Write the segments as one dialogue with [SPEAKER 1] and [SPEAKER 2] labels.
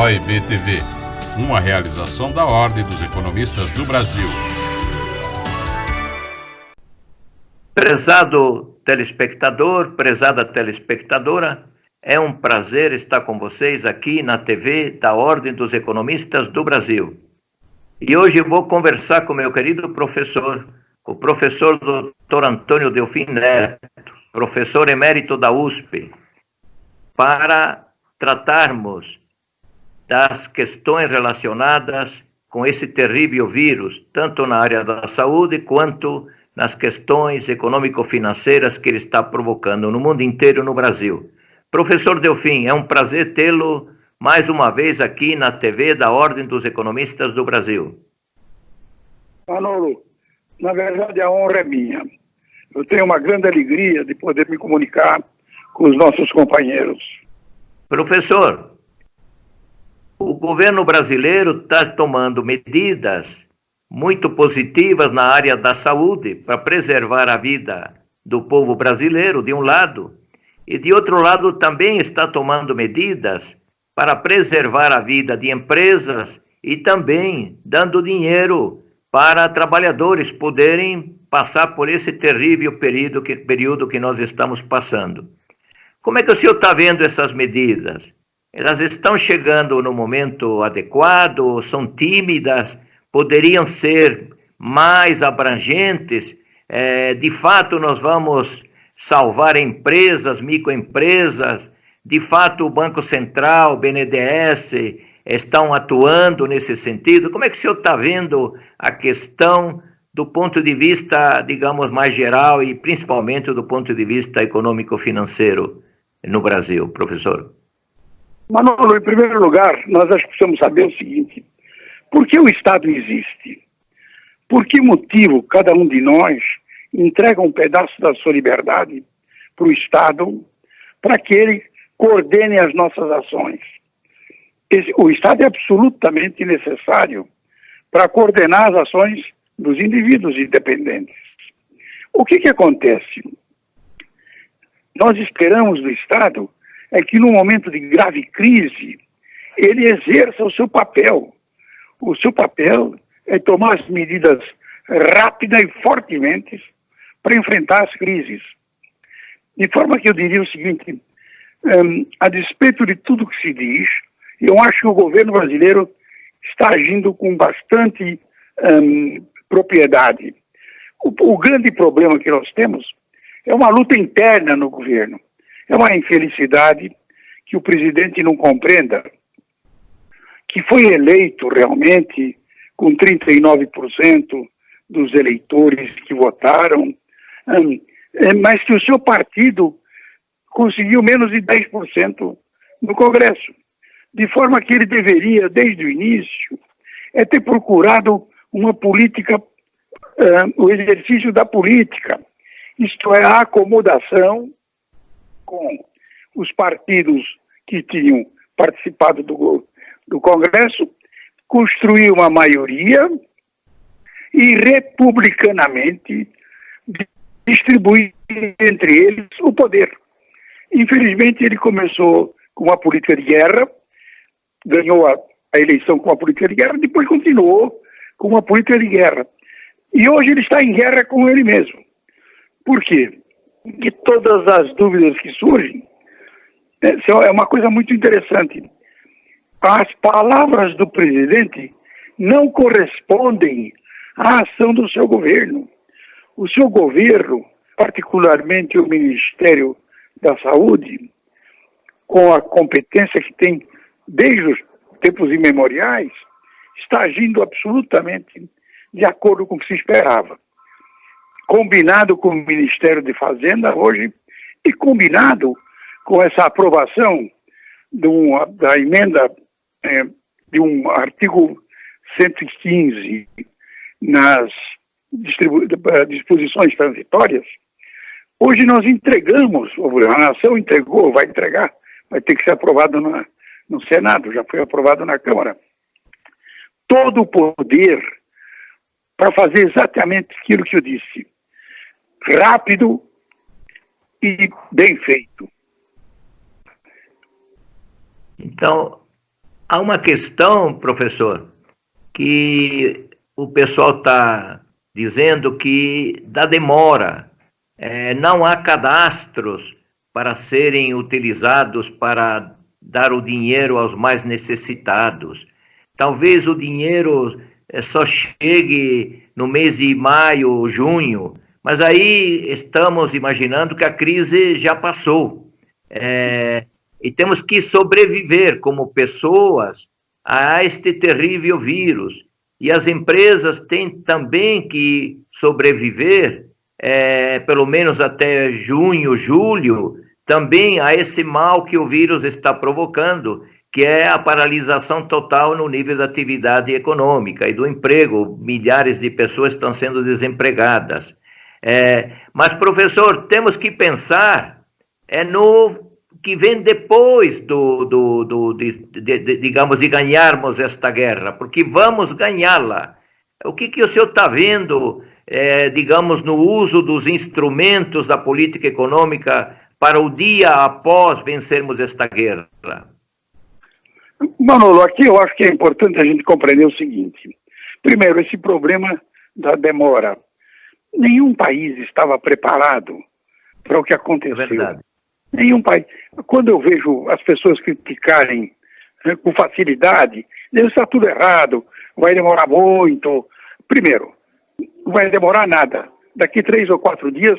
[SPEAKER 1] OEB-TV, uma realização da Ordem dos Economistas do Brasil.
[SPEAKER 2] Prezado telespectador, prezada telespectadora, é um prazer estar com vocês aqui na TV da Ordem dos Economistas do Brasil. E hoje eu vou conversar com meu querido professor, o professor Dr. Antônio Delfim Neto, professor emérito da USP, para tratarmos das questões relacionadas com esse terrível vírus, tanto na área da saúde quanto nas questões econômico-financeiras que ele está provocando no mundo inteiro e no Brasil. Professor Delfim, é um prazer tê-lo mais uma vez aqui na TV da Ordem dos Economistas do Brasil.
[SPEAKER 3] Manolo, na verdade a honra é minha. Eu tenho uma grande alegria de poder me comunicar com os nossos companheiros.
[SPEAKER 2] Professor, o governo brasileiro está tomando medidas muito positivas na área da saúde para preservar a vida do povo brasileiro, de um lado, e de outro lado também está tomando medidas para preservar a vida de empresas e também dando dinheiro para trabalhadores poderem passar por esse terrível período que nós estamos passando. Como é que o senhor está vendo essas medidas? Elas estão chegando no momento adequado? São tímidas? Poderiam ser mais abrangentes? De fato, nós vamos salvar empresas, microempresas? De fato, o Banco Central, o BNDES, estão atuando nesse sentido? Como é que o senhor está vendo a questão do ponto de vista, digamos, mais geral e principalmente do ponto de vista econômico-financeiro no Brasil, professor?
[SPEAKER 3] Manolo, em primeiro lugar, nós acho que precisamos saber o seguinte: por que o Estado existe? Por que motivo cada um de nós entrega um pedaço da sua liberdade para o Estado para que ele coordene as nossas ações? O Estado é absolutamente necessário para coordenar as ações dos indivíduos independentes. O que acontece? Nós esperamos do Estado é que, num momento de grave crise, ele exerça o seu papel. O seu papel é tomar as medidas rápidas e fortemente para enfrentar as crises. De forma que eu diria o seguinte: a despeito de tudo que se diz, eu acho que o governo brasileiro está agindo com bastante propriedade. O grande problema que nós temos é uma luta interna no governo. É uma infelicidade que o presidente não compreenda que foi eleito realmente com 39% dos eleitores que votaram, mas que o seu partido conseguiu menos de 10% no Congresso. De forma que ele deveria, desde o início, ter procurado uma política, o exercício da política, isto é, a acomodação com os partidos que tinham participado do Congresso, construir uma maioria e republicanamente distribuir entre eles o poder. Infelizmente, ele começou com uma política de guerra, ganhou a eleição com uma política de guerra, depois continuou com uma política de guerra. E hoje ele está em guerra com ele mesmo. Por quê? Porque todas as dúvidas que surgem, é uma coisa muito interessante. As palavras do presidente não correspondem à ação do seu governo. O seu governo, particularmente o Ministério da Saúde, com a competência que tem desde os tempos imemoriais, está agindo absolutamente de acordo com o que se esperava. Combinado com o Ministério de Fazenda hoje e combinado com essa aprovação da emenda de um artigo 115 nas disposições transitórias, hoje nós entregamos, a nação entregou, vai entregar, vai ter que ser aprovado no Senado, já foi aprovado na Câmara, todo o poder para fazer exatamente aquilo que eu disse: rápido e bem feito.
[SPEAKER 2] Então, Há uma questão, professor, que o pessoal está dizendo que dá demora. Não há cadastros para serem utilizados para dar o dinheiro aos mais necessitados. Talvez o dinheiro só chegue no mês de maio, junho, mas aí estamos imaginando que a crise já passou. E temos que sobreviver como pessoas a este terrível vírus. E as empresas têm também que sobreviver, pelo menos até junho, julho, também a esse mal que o vírus está provocando, que é a paralisação total no nível da atividade econômica e do emprego. Milhares de pessoas estão sendo desempregadas. Mas, professor, temos que pensar no que vem depois digamos, de ganharmos esta guerra, porque vamos ganhá-la. O que o senhor está vendo, digamos, no uso dos instrumentos da política econômica para o dia após vencermos esta guerra?
[SPEAKER 3] Manolo, aqui eu acho que é importante a gente compreender o seguinte. Primeiro, esse problema da demora. Nenhum país estava preparado para o que aconteceu.
[SPEAKER 2] É verdade.
[SPEAKER 3] Nenhum país. Quando eu vejo as pessoas criticarem com facilidade, está tudo errado, vai demorar muito. Primeiro, não vai demorar nada. Daqui 3 ou 4 dias,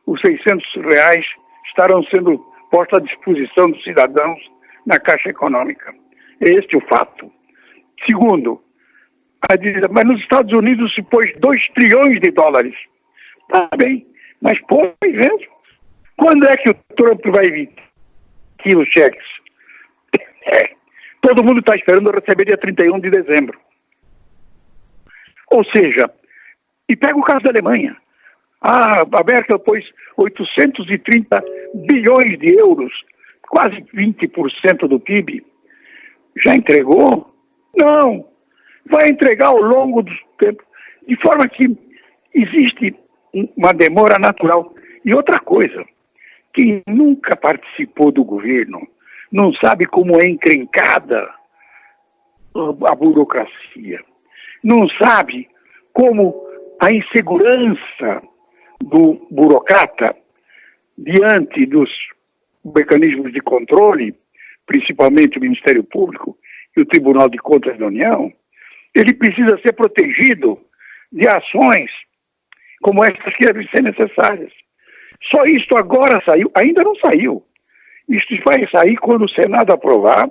[SPEAKER 3] os R$600 estarão sendo postos à disposição dos cidadãos na Caixa Econômica. É este o fato. Segundo, mas nos Estados Unidos se pôs 2 trilhões de dólares. Tá bem, mas pôs mesmo. Quando é que o Trump vai emitir os cheques? Todo mundo está esperando receber dia 31 de dezembro. Ou seja, e pega o caso da Alemanha. A Merkel pôs 830 bilhões de euros, quase 20% do PIB. Já entregou? Não. Vai entregar ao longo do tempo, de forma que existe uma demora natural. E outra coisa, quem nunca participou do governo não sabe como é encrencada a burocracia. Não sabe como a insegurança do burocrata diante dos mecanismos de controle, principalmente o Ministério Público e o Tribunal de Contas da União, ele precisa ser protegido de ações como essas que devem ser necessárias. Só isto agora saiu, ainda não saiu. Isto vai sair quando o Senado aprovar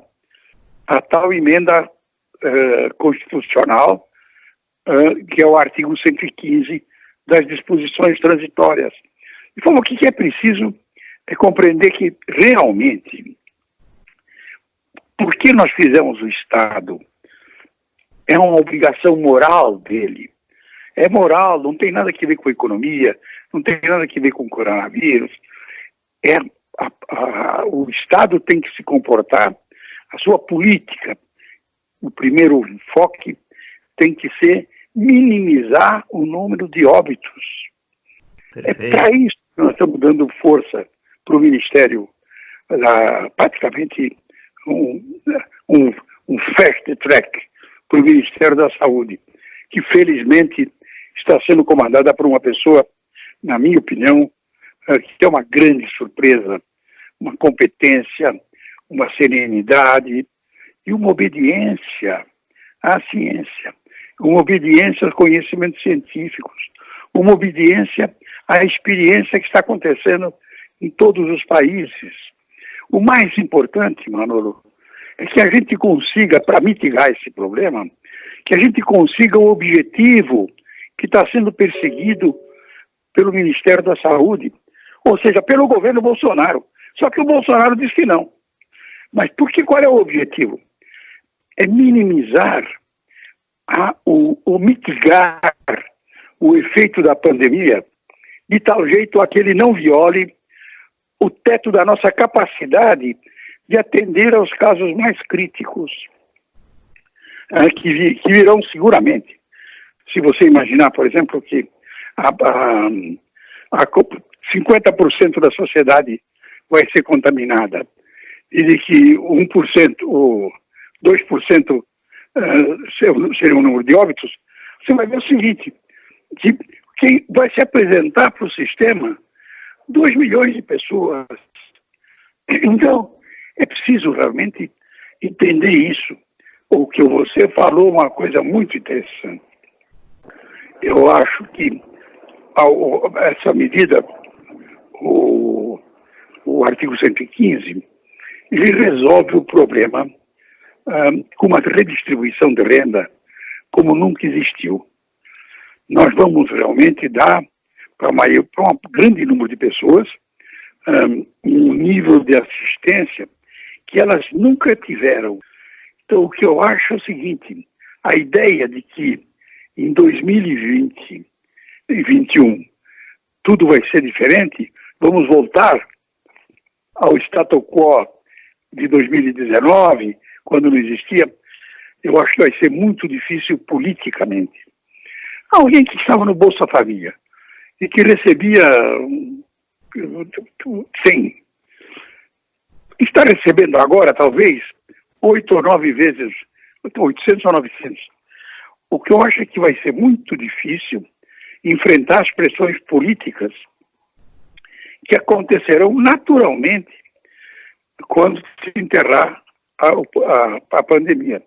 [SPEAKER 3] a tal emenda constitucional, que é o artigo 115 das disposições transitórias. De forma que o que é preciso é compreender que realmente, porque nós fizemos o Estado, é uma obrigação moral dele. É moral, não tem nada a ver com a economia, não tem nada a ver com o coronavírus. O Estado tem que se comportar, a sua política, o primeiro enfoque tem que ser minimizar o número de óbitos. Perfeito. É para isso que nós estamos dando força para o Ministério, praticamente um fast track para o Ministério da Saúde, que felizmente está sendo comandada por uma pessoa, na minha opinião, que é uma grande surpresa, uma competência, uma serenidade e uma obediência à ciência, uma obediência aos conhecimentos científicos, uma obediência à experiência que está acontecendo em todos os países. O mais importante, Manolo, é que a gente consiga, para mitigar esse problema, que a gente consiga o objetivo que está sendo perseguido pelo Ministério da Saúde, ou seja, pelo governo Bolsonaro. Só que o Bolsonaro diz que não. Mas qual é o objetivo? É minimizar ou mitigar o efeito da pandemia de tal jeito a que ele não viole o teto da nossa capacidade de atender aos casos mais críticos, que virão seguramente. Se você imaginar, por exemplo, que 50% da sociedade vai ser contaminada e de que 1% 2% seria o número de óbitos, você vai ver o seguinte, que vai se apresentar para o sistema 2 milhões de pessoas. Então, é preciso realmente entender isso. O que você falou é uma coisa muito interessante. Eu acho que essa medida, o artigo 115, ele resolve o problema com uma redistribuição de renda como nunca existiu. Nós vamos realmente dar para um grande número de pessoas um nível de assistência que elas nunca tiveram. Então, o que eu acho é o seguinte, a ideia de que em 2020 e 2021 tudo vai ser diferente, vamos voltar ao status quo de 2019, quando não existia, eu acho que vai ser muito difícil politicamente. Alguém que estava no Bolsa Família e que recebia 100, está recebendo agora, talvez, 8 ou 9 vezes, 800 ou 900. O que eu acho é que vai ser muito difícil enfrentar as pressões políticas que acontecerão naturalmente quando se enterrar a pandemia.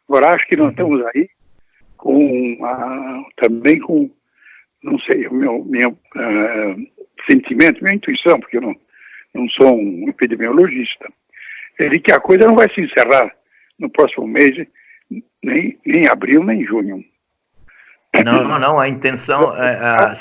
[SPEAKER 3] Agora, acho que nós estamos aí também com, não sei, meu sentimento, minha intuição, porque eu não sou um epidemiologista, é de que a coisa não vai se encerrar no próximo mês, nem em abril, nem em junho.
[SPEAKER 2] Não, a intenção,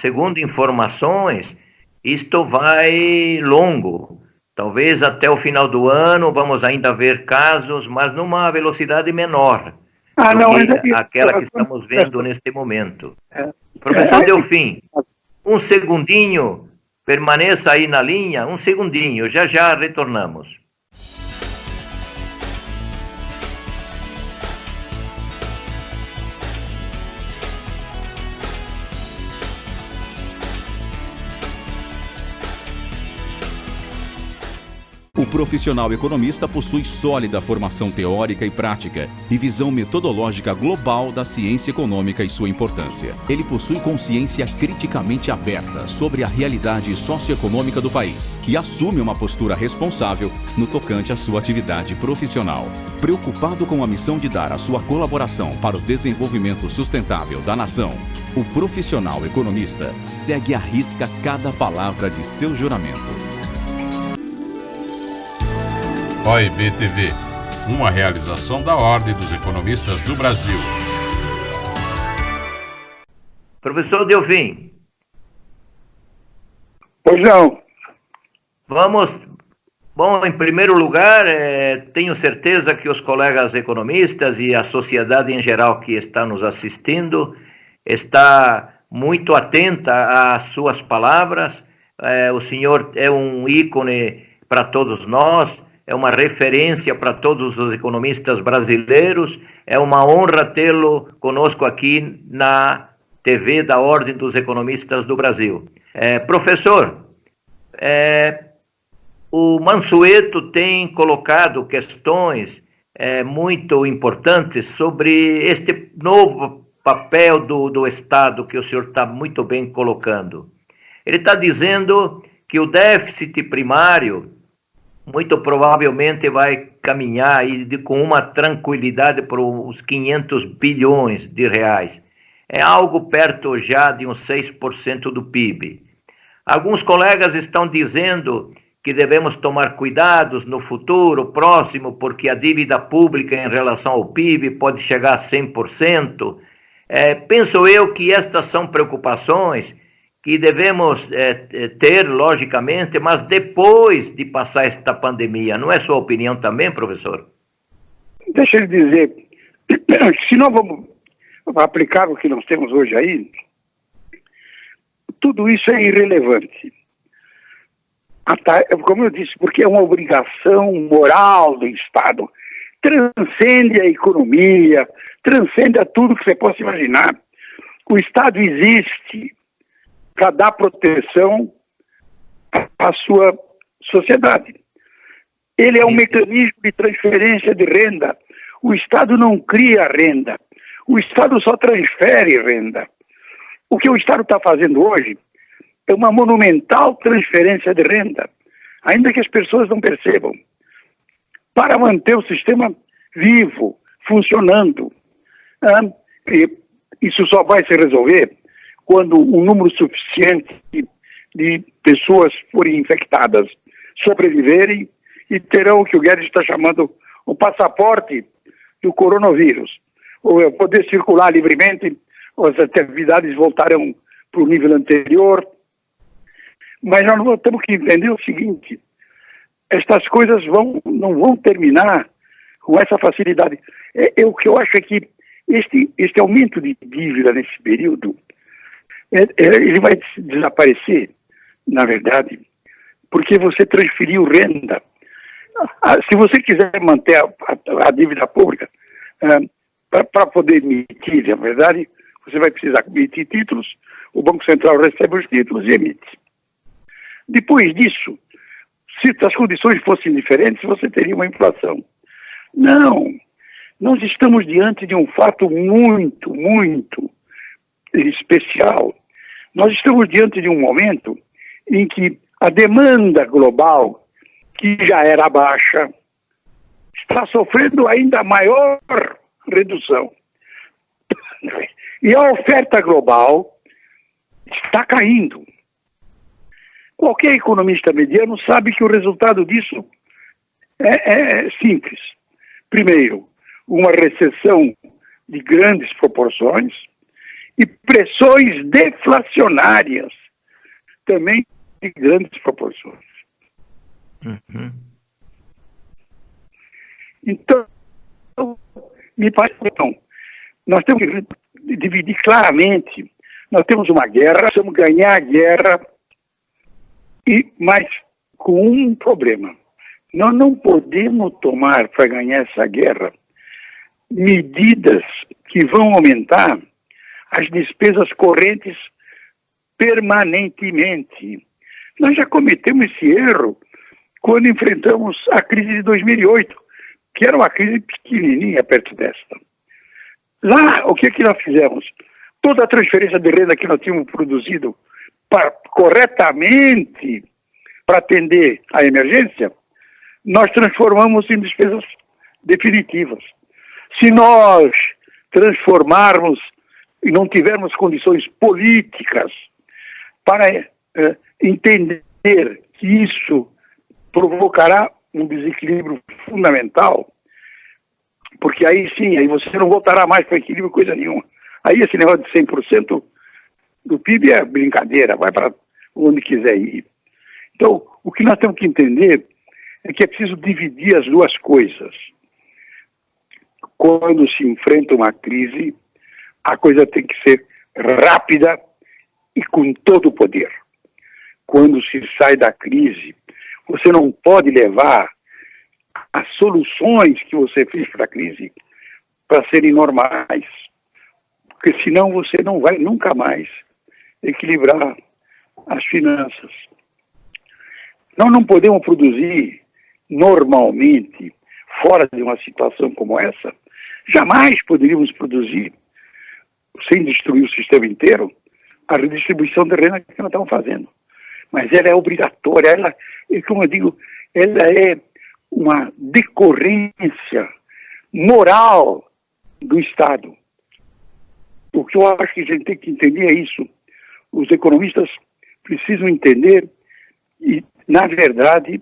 [SPEAKER 2] segundo informações, isto vai longo. Talvez até o final do ano vamos ainda ver casos, mas numa velocidade menor do que aquela que estamos vendo neste momento. Professor Delfim, um segundinho, permaneça aí na linha, um segundinho, já retornamos.
[SPEAKER 4] O profissional economista possui sólida formação teórica e prática e visão metodológica global da ciência econômica e sua importância. Ele possui consciência criticamente aberta sobre a realidade socioeconômica do país e assume uma postura responsável no tocante à sua atividade profissional. Preocupado com a missão de dar a sua colaboração para o desenvolvimento sustentável da nação, o profissional economista segue à risca cada palavra de seu juramento.
[SPEAKER 1] OIB-TV, uma realização da Ordem dos Economistas do Brasil.
[SPEAKER 2] Professor Delfim.
[SPEAKER 3] Pois não.
[SPEAKER 2] Bom, em primeiro lugar, tenho certeza que os colegas economistas e a sociedade em geral que está nos assistindo está muito atenta às suas palavras. O senhor é um ícone para todos nós. É uma referência para todos os economistas brasileiros. É uma honra tê-lo conosco aqui na TV da Ordem dos Economistas do Brasil. Professor, o Mansueto tem colocado questões muito importantes sobre este novo papel do Estado que o senhor está muito bem colocando. Ele está dizendo que o déficit primário muito provavelmente vai caminhar aí com uma tranquilidade para os 500 bilhões de reais. É algo perto já de uns 6% do PIB. Alguns colegas estão dizendo que devemos tomar cuidados no futuro próximo, porque a dívida pública em relação ao PIB pode chegar a 100%. Penso eu que estas são preocupações que devemos ter, logicamente, mas depois de passar esta pandemia. Não é sua opinião também, professor?
[SPEAKER 3] Deixa eu dizer, se nós vamos aplicar o que nós temos hoje aí, tudo isso é irrelevante. Como eu disse, porque é uma obrigação moral do Estado. Transcende a economia, transcende a tudo que você possa imaginar. O Estado existe para dar proteção à sua sociedade. Ele é um mecanismo de transferência de renda. O Estado não cria renda. O Estado só transfere renda. O que o Estado está fazendo hoje é uma monumental transferência de renda, ainda que as pessoas não percebam, para manter o sistema vivo, funcionando. E isso só vai se resolver quando um número suficiente de pessoas forem infectadas sobreviverem e terão o que o Guedes está chamando o passaporte do coronavírus. Ou poder circular livremente, as atividades voltarão para o nível anterior. Mas nós temos que entender o seguinte: estas coisas não vão terminar com essa facilidade. O que eu acho é que este aumento de dívida nesse período, ele vai desaparecer, na verdade, porque você transferiu renda. Se você quiser manter a dívida pública, para poder emitir, na verdade, você vai precisar emitir títulos, o Banco Central recebe os títulos e emite. Depois disso, se as condições fossem diferentes, você teria uma inflação. Não, nós estamos diante de um fato muito, muito especial. Nós estamos diante de um momento em que a demanda global, que já era baixa, está sofrendo ainda maior redução. E a oferta global está caindo. Qualquer economista mediano sabe que o resultado disso é simples. Primeiro, uma recessão de grandes proporções e pressões deflacionárias também de grandes proporções.
[SPEAKER 2] Uhum.
[SPEAKER 3] Então, me parece que nós temos que dividir claramente. Nós temos uma guerra, nós vamos ganhar a guerra, mas com um problema. Nós não podemos tomar, para ganhar essa guerra, medidas que vão aumentar as despesas correntes permanentemente. Nós já cometemos esse erro quando enfrentamos a crise de 2008, que era uma crise pequenininha perto desta. Lá, o que nós fizemos? Toda a transferência de renda que nós tínhamos produzido corretamente para atender a emergência, nós transformamos em despesas definitivas. Se nós transformarmos e não tivermos condições políticas para entender que isso provocará um desequilíbrio fundamental, porque aí sim, aí você não voltará mais para equilíbrio coisa nenhuma. Aí esse negócio de 100% do PIB é brincadeira, vai para onde quiser ir. Então, o que nós temos que entender é que é preciso dividir as duas coisas. Quando se enfrenta uma crise, a coisa tem que ser rápida e com todo o poder. Quando se sai da crise, você não pode levar as soluções que você fez para a crise para serem normais, porque senão você não vai nunca mais equilibrar as finanças. Nós não podemos produzir normalmente, fora de uma situação como essa, jamais poderíamos produzir, sem destruir o sistema inteiro, a redistribuição de renda que nós estamos fazendo. Mas ela é obrigatória, ela, como eu digo, ela é uma decorrência moral do Estado. O que eu acho que a gente tem que entender é isso. Os economistas precisam entender e, na verdade,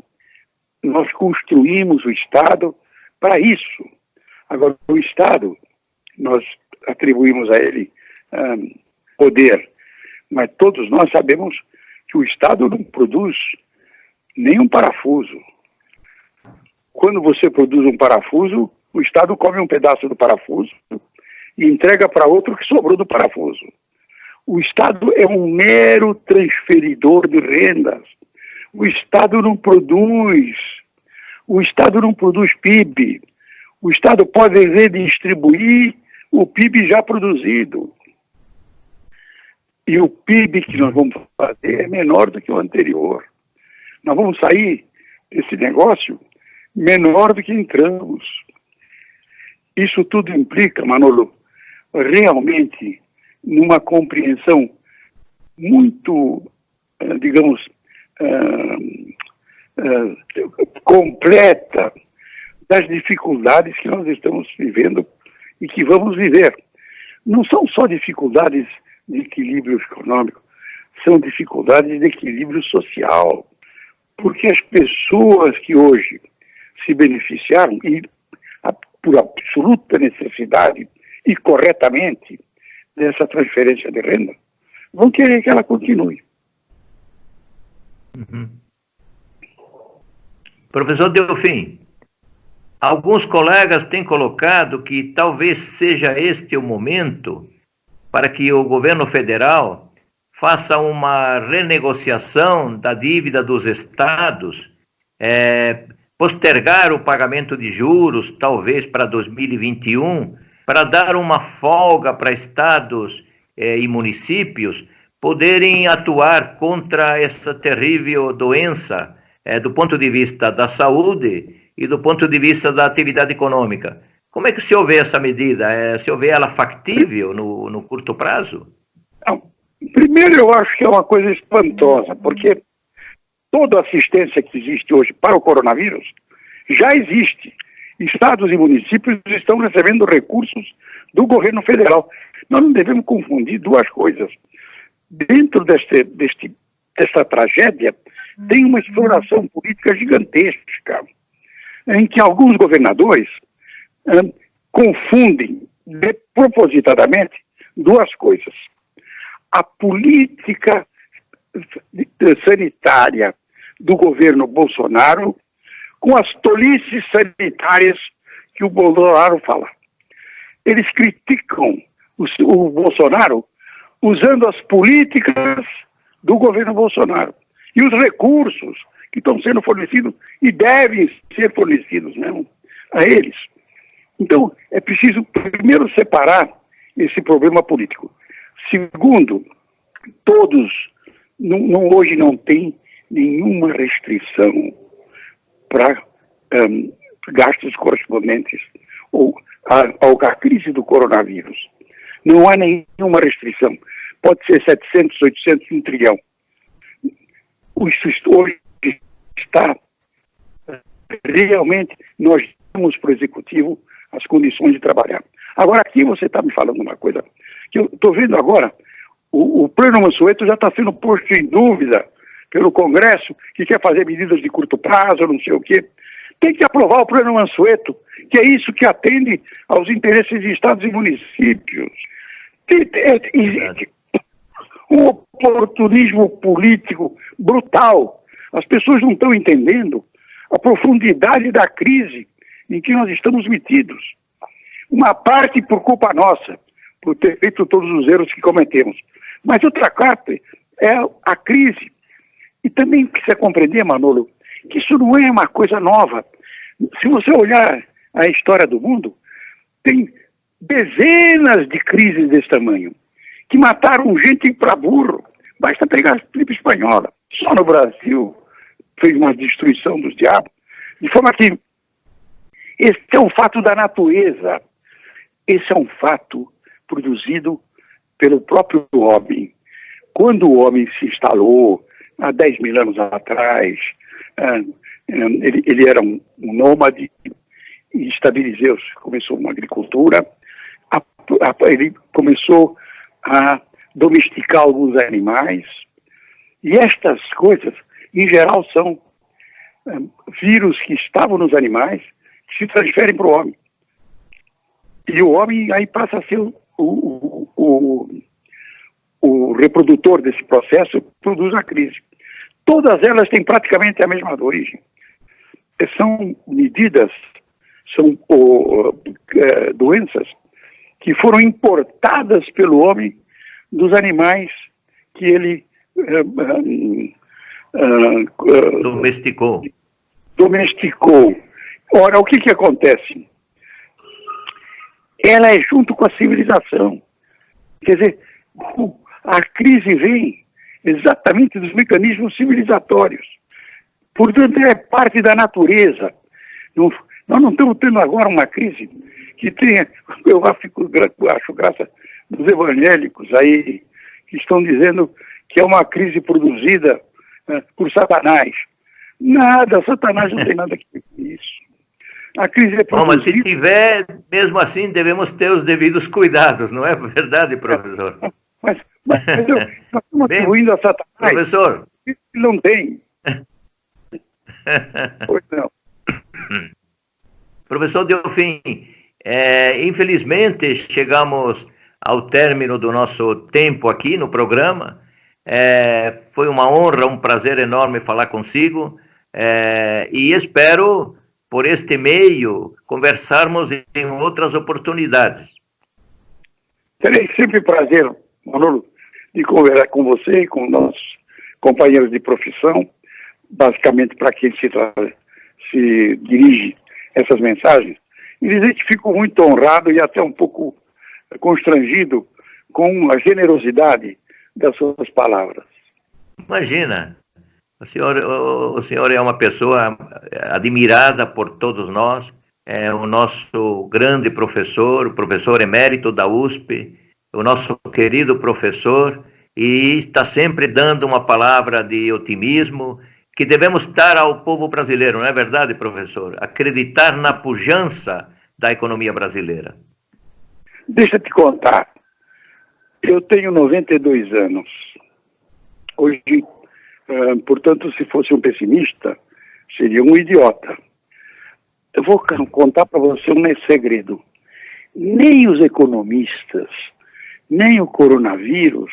[SPEAKER 3] nós construímos o Estado para isso. Agora, o Estado, nós atribuímos a ele poder, mas todos nós sabemos que o Estado não produz nenhum parafuso. Quando você produz um parafuso, o Estado come um pedaço do parafuso e entrega para outro que sobrou do parafuso. O Estado é um mero transferidor de rendas. O Estado não produz. O Estado não produz PIB. O Estado pode redistribuir o PIB já produzido. E o PIB que nós vamos fazer é menor do que o anterior. Nós vamos sair desse negócio menor do que entramos. Isso tudo implica, Manolo, realmente numa compreensão muito, digamos, completa das dificuldades que nós estamos vivendo e que vamos viver. Não são só dificuldades de equilíbrio econômico, são dificuldades de equilíbrio social. Porque as pessoas que hoje se beneficiaram, e por absoluta necessidade e corretamente, dessa transferência de renda, vão querer que ela continue.
[SPEAKER 2] Uhum. Professor Delfim, alguns colegas têm colocado que talvez seja este o momento para que o governo federal faça uma renegociação da dívida dos estados, postergar o pagamento de juros, talvez para 2021, para dar uma folga para estados e municípios poderem atuar contra essa terrível doença, do ponto de vista da saúde e do ponto de vista da atividade econômica. Como é que se vê essa medida? Se vê ela factível no curto prazo?
[SPEAKER 3] Não. Primeiro, eu acho que é uma coisa espantosa, porque toda a assistência que existe hoje para o coronavírus já existe. Estados e municípios estão recebendo recursos do governo federal. Nós não devemos confundir duas coisas. Dentro desta tragédia, tem uma exploração política gigantesca, em que alguns governadores confundem propositadamente duas coisas. A política sanitária do governo Bolsonaro com as tolices sanitárias que o Bolsonaro fala. Eles criticam o Bolsonaro usando as políticas do governo Bolsonaro e os recursos que estão sendo fornecidos e devem ser fornecidos mesmo a eles. Então, é preciso primeiro separar esse problema político. Segundo, todos, hoje não tem nenhuma restrição para gastos correspondentes à crise do coronavírus. Não há nenhuma restrição. Pode ser 700, 800, 1 trilhão. Isso hoje está realmente, nós damos para o Executivo as condições de trabalhar. Agora, aqui você está me falando uma coisa que eu estou vendo agora. O Plano Mansueto já está sendo posto em dúvida pelo Congresso, que quer fazer medidas de curto prazo, não sei o quê. Tem que aprovar o Plano Mansueto, que é isso que atende aos interesses de estados e municípios. Existe um oportunismo político brutal. As pessoas não estão entendendo a profundidade da crise em que nós estamos metidos. Uma parte por culpa nossa, por ter feito todos os erros que cometemos. Mas outra parte é a crise. E também precisa compreender, Manolo, que isso não é uma coisa nova. Se você olhar a história do mundo, tem dezenas de crises desse tamanho, que mataram gente para burro. Basta pegar a gripe espanhola. Só no Brasil fez uma destruição dos diabos. De forma que esse é um fato da natureza. Esse é um fato produzido pelo próprio homem. Quando o homem se instalou, há 10 mil anos atrás, ele era um nômade e estabeleceu-se, começou uma agricultura, ele começou a domesticar alguns animais, e estas coisas, em geral, são vírus que estavam nos animais, que se transferem para o homem. E o homem aí passa a ser o reprodutor desse processo, produz a crise. Todas elas têm praticamente a mesma origem. São medidas, são doenças que foram importadas pelo homem dos animais que ele domesticou. Ora, o que acontece? Ela é junto com a civilização. Quer dizer, a crise vem exatamente dos mecanismos civilizatórios. Portanto, é parte da natureza. Nós não estamos tendo agora uma crise que tenha, eu acho graça dos evangélicos aí, que estão dizendo que é uma crise produzida por Satanás. Nada, Satanás não tem nada a ver com isso. A crise é
[SPEAKER 2] Bom,
[SPEAKER 3] produzida...
[SPEAKER 2] mas se tiver, mesmo assim, devemos ter os devidos cuidados, não é verdade, professor?
[SPEAKER 3] Mas nós estamos atribuindo a Satanás.
[SPEAKER 2] Professor.
[SPEAKER 3] Ele não tem. Pois não.
[SPEAKER 2] Professor Delfim, infelizmente chegamos ao término do nosso tempo aqui no programa. Foi uma honra, um prazer enorme falar consigo e espero, por este meio, conversarmos em outras oportunidades.
[SPEAKER 3] Terei sempre prazer, Manolo, de conversar com você e com nossos companheiros de profissão, basicamente para quem se dirige essas mensagens, e dizer que fico muito honrado e até um pouco constrangido com a generosidade das suas palavras.
[SPEAKER 2] Imagina, o senhor é uma pessoa admirada por todos nós, é o nosso grande professor, o professor emérito da USP, o nosso querido professor, e está sempre dando uma palavra de otimismo, que devemos dar ao povo brasileiro, não é verdade, professor? Acreditar na pujança da economia brasileira.
[SPEAKER 3] Deixa eu te contar, eu tenho 92 anos. Hoje, portanto, se fosse um pessimista, seria um idiota. Eu vou contar para você um segredo. Nem os economistas, nem o coronavírus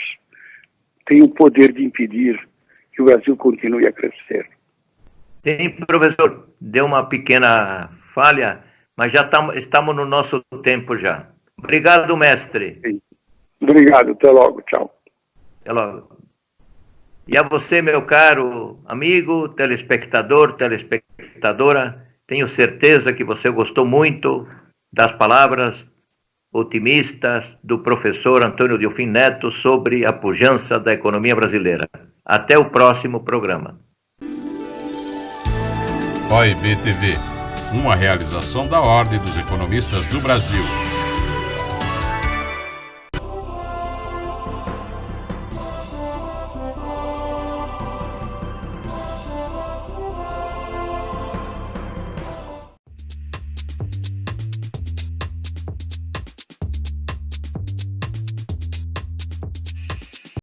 [SPEAKER 3] têm o poder de impedir que o Brasil continue a crescer.
[SPEAKER 2] Sim, professor, deu uma pequena falha, mas já estamos no nosso tempo já. Obrigado, mestre.
[SPEAKER 3] Sim. Obrigado, até logo, tchau.
[SPEAKER 2] Até logo. E a você, meu caro amigo, telespectador, telespectadora, tenho certeza que você gostou muito das palavras otimistas do professor Antônio Delfim Neto sobre a pujança da economia brasileira. Até o próximo programa.
[SPEAKER 1] OIB TV, uma realização da Ordem dos Economistas do Brasil.